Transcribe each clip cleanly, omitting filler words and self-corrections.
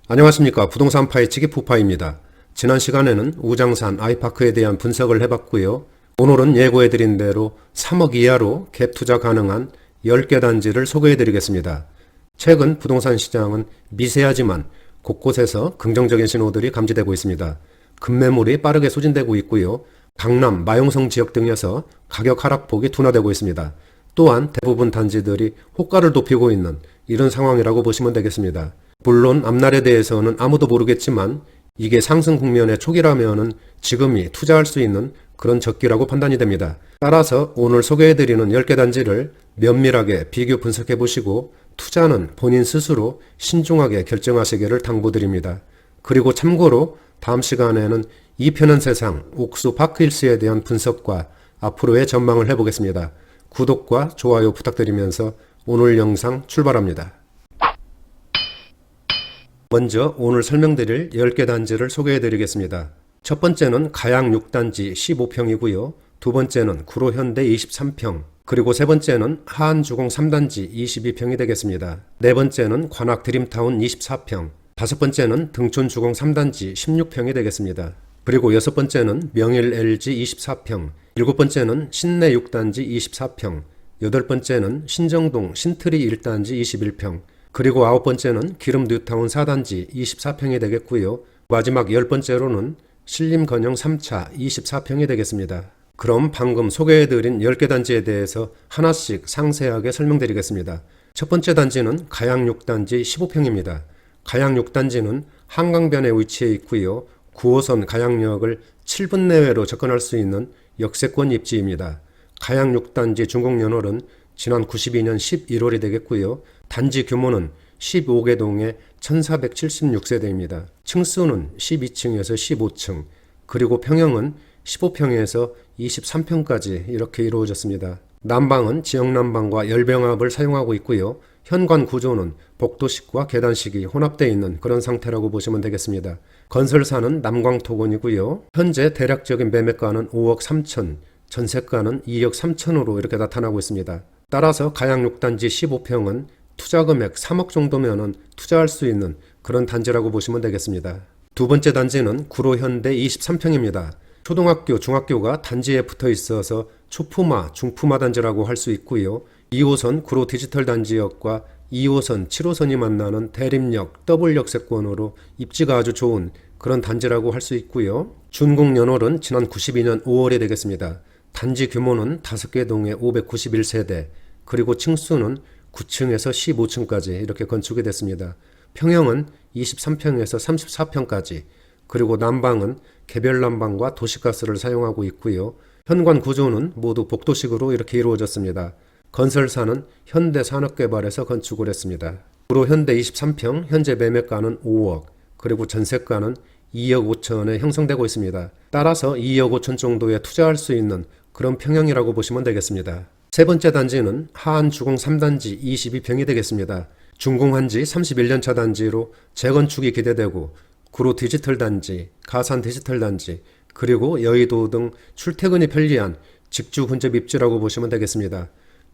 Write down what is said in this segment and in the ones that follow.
안녕하십니까. 부동산 파헤치기 푸파입니다. 지난 시간에는 우장산 아이파크에 대한 분석을 해봤고요. 오늘은 예고해드린 대로 3억 이하로 갭 투자 가능한 10개 단지를 소개해드리겠습니다. 최근 부동산 시장은 미세하지만 곳곳에서 긍정적인 신호들이 감지되고 있습니다. 급매물이 빠르게 소진되고 있고요. 강남, 마용성 지역 등에서 가격 하락폭이 둔화되고 있습니다. 또한 대부분 단지들이 호가를 높이고 있는 이런 상황이라고 보시면 되겠습니다. 물론 앞날에 대해서는 아무도 모르겠지만 이게 상승 국면의 초기라면은 지금이 투자할 수 있는 그런 적기라고 판단이 됩니다. 따라서 오늘 소개해드리는 10개 단지를 면밀하게 비교 분석해 보시고 투자는 본인 스스로 신중하게 결정하시기를 당부드립니다. 그리고 참고로 다음 시간에는 이 편한 세상 옥수 파크힐스에 대한 분석과 앞으로의 전망을 해보겠습니다. 구독과 좋아요 부탁드리면서 오늘 영상 출발합니다. 먼저 오늘 설명드릴 10개 단지를 소개해드리겠습니다. 첫 번째는 가양 6단지 15평이고요. 두 번째는 구로현대 23평, 그리고 세 번째는 하안주공 3단지 22평이 되겠습니다. 네 번째는 관악 드림타운 24평, 다섯 번째는 등촌주공 3단지 16평이 되겠습니다. 그리고 여섯 번째는 명일 LG 24평, 일곱 번째는 신내 6단지 24평, 여덟 번째는 신정동 신트리 1단지 21평, 그리고 아홉 번째는 기름 뉴타운 4단지 24평이 되겠고요. 마지막 열 번째로는 신림건영 3차 24평이 되겠습니다. 그럼 방금 소개해드린 10개 단지에 대해서 하나씩 상세하게 설명드리겠습니다. 첫 번째 단지는 가양 6단지 15평입니다. 가양 6단지는 한강변에 위치해 있고요. 9호선 가양역을 7분 내외로 접근할 수 있는 역세권 입지입니다. 가양 6단지 준공연월은 지난 92년 11월이 되겠고요. 단지 규모는 15개 동에 1476세대입니다. 층수는 12층에서 15층, 그리고 평형은 15평에서 23평까지 이렇게 이루어졌습니다. 난방은 지역난방과 열병합을 사용하고 있고요. 현관 구조는 복도식과 계단식이 혼합되어 있는 그런 상태라고 보시면 되겠습니다. 건설사는 남광토건이고요. 현재 대략적인 매매가는 5억 3천, 전세가는 2억 3천으로 이렇게 나타나고 있습니다. 따라서 가양 6단지 15평은 투자금액 3억 정도면은 투자할 수 있는 그런 단지라고 보시면 되겠습니다. 두 번째 단지는 구로현대 23평입니다. 초등학교, 중학교가 단지에 붙어 있어서 초품화, 중품화 단지라고 할 수 있고요. 2호선 구로 디지털 단지역과 2호선, 7호선이 만나는 대림역, 더블역세권으로 입지가 아주 좋은 그런 단지라고 할 수 있고요. 준공연월은 지난 92년 5월이 되겠습니다. 단지 규모는 5개 동에 591세대, 그리고 층수는 9층에서 15층까지 이렇게 건축이 됐습니다. 평형은 23평에서 34평까지, 그리고 난방은 개별 난방과 도시가스를 사용하고 있고요. 현관 구조는 모두 복도식으로 이렇게 이루어졌습니다. 건설사는 현대산업개발에서 건축을 했습니다. 구로 현대 23평 현재 매매가는 5억, 그리고 전세가는 2억 5천에 형성되고 있습니다. 따라서 2억 5천 정도에 투자할 수 있는 그런 평형이라고 보시면 되겠습니다. 세 번째 단지는 하안주공 3단지 22평이 되겠습니다. 준공한 지 31년차 단지로 재건축이 기대되고 구로 디지털 단지, 가산 디지털 단지, 그리고 여의도 등 출퇴근이 편리한 직주 근접 입지라고 보시면 되겠습니다.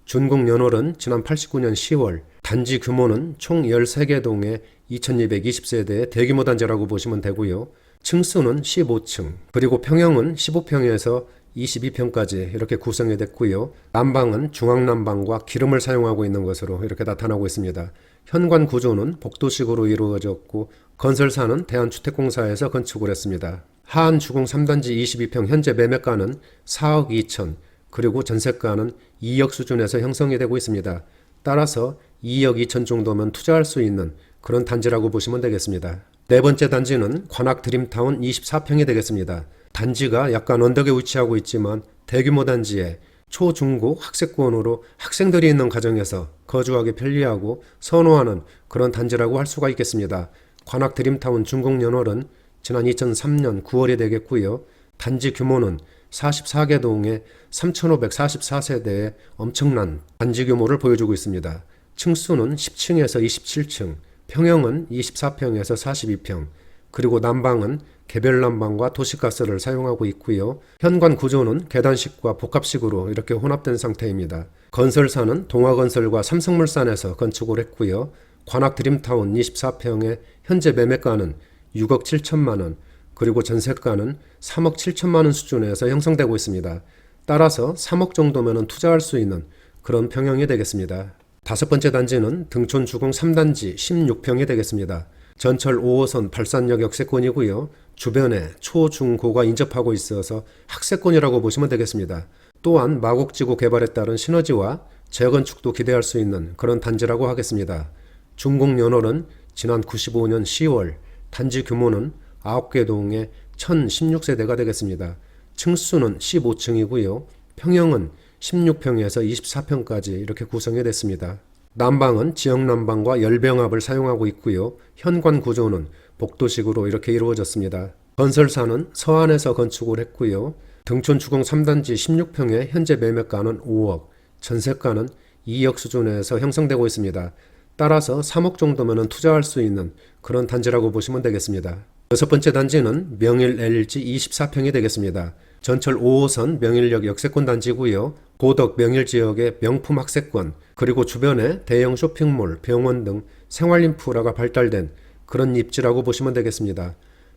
준공 연월은 지난 89년 10월, 단지 규모는 총 13개 동에 2220세대의 대규모 단지라고 보시면 되고요. 층수는 15층, 그리고 평형은 15평에서 22평까지 이렇게 구성이 됐고요. 난방은 중앙난방과 기름을 사용하고 있는 것으로 이렇게 나타나고 있습니다. 현관 구조는 복도식으로 이루어졌고 건설사는 대한주택공사에서 건축을 했습니다. 하안주공 3단지 22평 현재 매매가는 4억 2천, 그리고 전세가는 2억 수준에서 형성이 되고 있습니다. 따라서 2억 2천 정도면 투자할 수 있는 그런 단지라고 보시면 되겠습니다. 네 번째 단지는 관악 드림타운 24평이 되겠습니다. 단지가 약간 언덕에 위치하고 있지만 대규모 단지에 초, 중고 학세권으로 학생들이 있는 가정에서 거주하기 편리하고 선호하는 그런 단지라고 할 수가 있겠습니다. 관악 드림타운 준공연월은 지난 2003년 9월이 되겠고요. 단지 규모는 44개 동에 3,544세대의 엄청난 단지 규모를 보여주고 있습니다. 층수는 10층에서 27층, 평형은 24평에서 42평, 그리고 난방은 개별 난방과 도시가스를 사용하고 있고요. 현관 구조는 계단식과 복합식으로 이렇게 혼합된 상태입니다. 건설사는 동아건설과 삼성물산에서 건축을 했고요. 관악 드림타운 24평의 현재 매매가는 6억 7천만 원, 그리고 전세가는 3억 7천만 원 수준에서 형성되고 있습니다. 따라서 3억 정도면 투자할 수 있는 그런 평형이 되겠습니다. 다섯 번째 단지는 등촌 주공 3단지 16평이 되겠습니다. 전철 5호선 발산역 역세권이고요. 주변에 초, 중, 고가 인접하고 있어서 학세권이라고 보시면 되겠습니다. 또한 마곡지구 개발에 따른 시너지와 재건축도 기대할 수 있는 그런 단지라고 하겠습니다. 준공연월은 지난 95년 10월, 단지 규모는 9개 동에 1016세대가 되겠습니다. 층수는 15층이고요. 평형은 16평에서 24평까지 이렇게 구성이 됐습니다. 난방은 지역난방과 열병합을 사용하고 있고요. 현관 구조는 복도식으로 이렇게 이루어졌습니다. 건설사는 서안에서 건축을 했고요. 등촌 주공 3단지 16평의 현재 매매가는 5억, 전세가는 2억 수준에서 형성되고 있습니다. 따라서 3억 정도면 투자할 수 있는 그런 단지라고 보시면 되겠습니다. 여섯 번째 단지는 명일 LG 24평이 되겠습니다. 전철 5호선 명일역 역세권 단지고요. 고덕 명일 지역의 명품 학세권, 그리고 주변에 대형 쇼핑몰, 병원 등 생활인프라가 발달된 그런 입지라고 보시면 되겠습니다.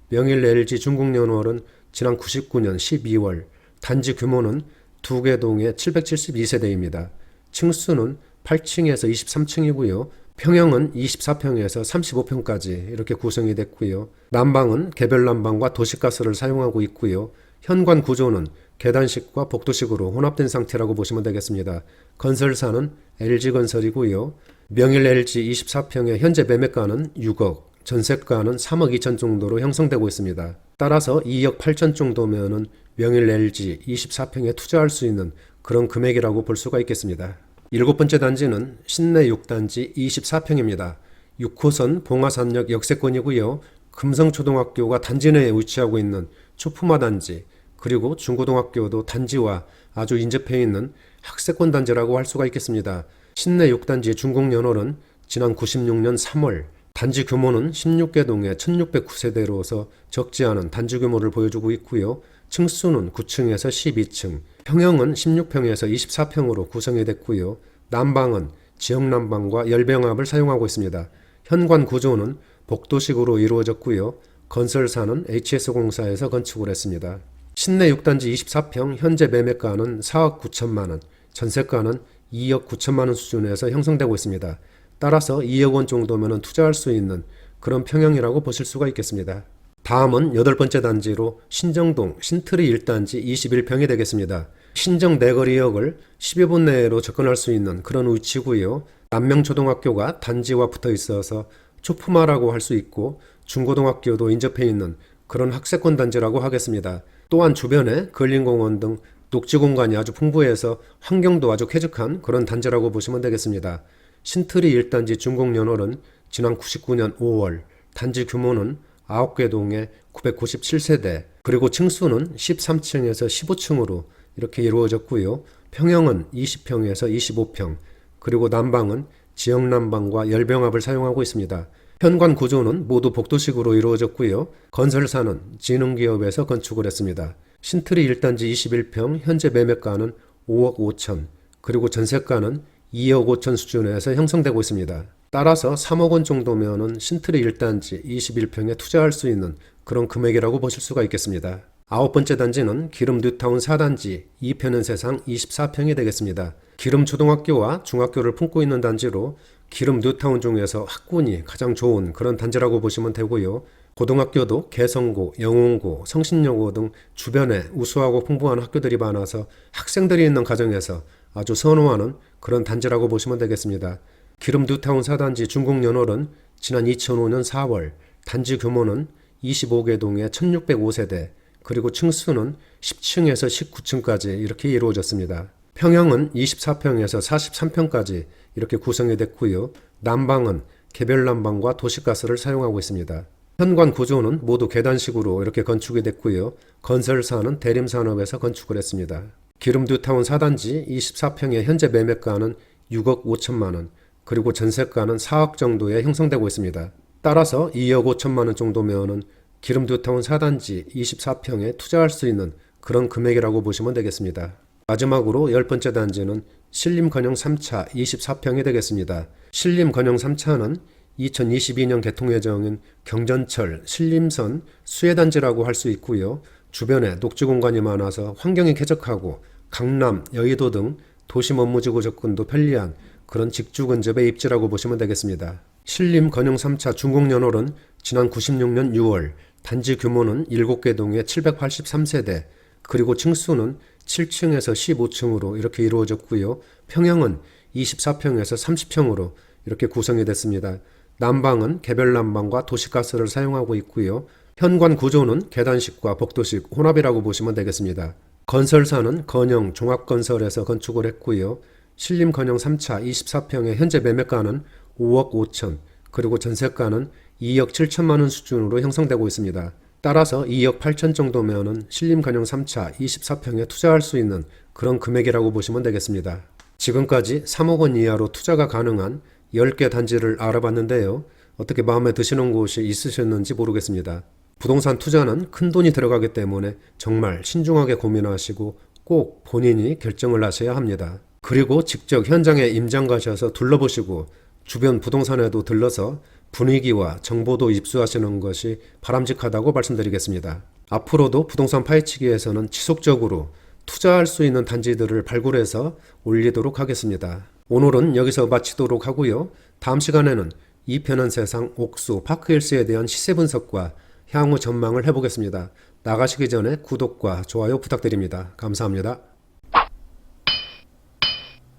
명일 LG 중국연월은 지난 99년 12월, 단지 규모는 2개 동에 772세대입니다. 층수는 8층에서 23층이고요. 평형은 24평에서 35평까지 이렇게 구성이 됐고요. 난방은 개별 난방과 도시가스를 사용하고 있고요. 현관 구조는 계단식과 복도식으로 혼합된 상태라고 보시면 되겠습니다. 건설사는 LG건설이고요. 명일 LG 24평의 현재 매매가는 6억, 전세가는 3억 2천 정도로 형성되고 있습니다. 따라서 2억 8천 정도면은 명일 LG 24평에 투자할 수 있는 그런 금액이라고 볼 수가 있겠습니다. 일곱 번째 단지는 신내 6단지 24평입니다. 6호선 봉화산역 역세권이고요. 금성초등학교가 단지 내에 위치하고 있는 초품화 단지, 그리고 중고등학교도 단지와 아주 인접해 있는 학세권 단지라고 할 수가 있겠습니다. 신내 6단지 준공연월은 지난 96년 3월, 단지 규모는 16개 동에 1609세대로서 적지 않은 단지 규모를 보여주고 있고요. 층수는 9층에서 12층, 평형은 16평에서 24평으로 구성이 됐고요. 난방은 지역난방과 열병합을 사용하고 있습니다. 현관 구조는 복도식으로 이루어졌고요. 건설사는 HS공사에서 건축을 했습니다. 신내 6단지 24평 현재 매매가는 4억 9천만 원, 전세가는 2억 9천만 원 수준에서 형성되고 있습니다. 따라서 2억 원 정도면 투자할 수 있는 그런 평형이라고 보실 수가 있겠습니다. 다음은 여덟 번째 단지로 신정동 신트리 1단지 21평이 되겠습니다. 신정 내거리역을 12분 내로 접근할 수 있는 그런 위치고요. 남명초등학교가 단지와 붙어 있어서 초품화라고 할 수 있고 중고등학교도 인접해 있는 그런 학세권 단지라고 하겠습니다. 또한 주변에 근린공원 등 녹지 공간이 아주 풍부해서 환경도 아주 쾌적한 그런 단지라고 보시면 되겠습니다. 신트리 1단지 준공연월은 지난 99년 5월, 단지 규모는 9개 동에 997세대, 그리고 층수는 13층에서 15층으로 이렇게 이루어졌고요. 평형은 20평에서 25평, 그리고 난방은 지역난방과 열병합을 사용하고 있습니다. 현관 구조는 모두 복도식으로 이루어졌고요. 건설사는 진흥기업에서 건축을 했습니다. 신트리 1단지 21평 현재 매매가는 5억 5천, 그리고 전세가는 2억 5천 수준에서 형성되고 있습니다. 따라서 3억 원 정도면은 신트리 1단지 21평에 투자할 수 있는 그런 금액이라고 보실 수가 있겠습니다. 아홉 번째 단지는 기름 뉴타운 4단지 2편은 세상 24평이 되겠습니다. 기름 초등학교와 중학교를 품고 있는 단지로 기름 뉴타운 중에서 학군이 가장 좋은 그런 단지라고 보시면 되고요. 고등학교도 개성고, 영흥고, 성신여고 등 주변에 우수하고 풍부한 학교들이 많아서 학생들이 있는 가정에서 아주 선호하는 그런 단지라고 보시면 되겠습니다. 기름 뉴타운 4단지 준공연월은 지난 2005년 4월, 단지 규모는 25개 동에 1605세대, 그리고 층수는 10층에서 19층까지 이렇게 이루어졌습니다. 평형은 24평에서 43평까지 이렇게 구성이 됐고요. 난방은 개별 난방과 도시가스를 사용하고 있습니다. 현관 구조는 모두 계단식으로 이렇게 건축이 됐고요. 건설사는 대림산업에서 건축을 했습니다. 기름 뉴타운 4단지 24평의 현재 매매가는 6억 5천만 원, 그리고 전세가는 4억 정도에 형성되고 있습니다. 따라서 2억 5천만 원 정도면은 기름 뉴타운 4단지 24평에 투자할 수 있는 그런 금액이라고 보시면 되겠습니다. 마지막으로 10번째 단지는 신림건영 3차 24평이 되겠습니다. 신림건영 3차는 2022년 개통 예정인 경전철, 신림선, 수혜단지라고 할 수 있고요. 주변에 녹지 공간이 많아서 환경이 쾌적하고 강남, 여의도 등 도심 업무지구 접근도 편리한 그런 직주 근접의 입지라고 보시면 되겠습니다. 신림 건영 3차 준공연홀은 지난 96년 6월 단지 규모는 7개 동에 783세대, 그리고 층수는 7층에서 15층으로 이렇게 이루어졌고요. 평형은 24평에서 30평으로 이렇게 구성이 됐습니다. 난방은 개별 난방과 도시가스를 사용하고 있고요. 현관 구조는 계단식과 복도식 혼합이라고 보시면 되겠습니다. 건설사는 건영 종합건설에서 건축을 했고요. 신림 건영 3차 24평의 현재 매매가는 5억 5천, 그리고 전세가는 2억 7천만 원 수준으로 형성되고 있습니다. 따라서 2억 8천 정도면은 신림 건영 3차 24평에 투자할 수 있는 그런 금액이라고 보시면 되겠습니다. 지금까지 3억 원 이하로 투자가 가능한 10개 단지를 알아봤는데요. 어떻게 마음에 드시는 곳이 있으셨는지 모르겠습니다. 부동산 투자는 큰 돈이 들어가기 때문에 정말 신중하게 고민하시고 꼭 본인이 결정을 하셔야 합니다. 그리고 직접 현장에 임장 가셔서 둘러보시고 주변 부동산에도 들러서 분위기와 정보도 입수하시는 것이 바람직하다고 말씀드리겠습니다. 앞으로도 부동산 파헤치기에서는 지속적으로 투자할 수 있는 단지들을 발굴해서 올리도록 하겠습니다. 오늘은 여기서 마치도록 하고요. 다음 시간에는 이 편한 세상 옥수 파크힐스에 대한 시세 분석과 향후 전망을 해보겠습니다. 나가시기 전에 구독과 좋아요 부탁드립니다. 감사합니다.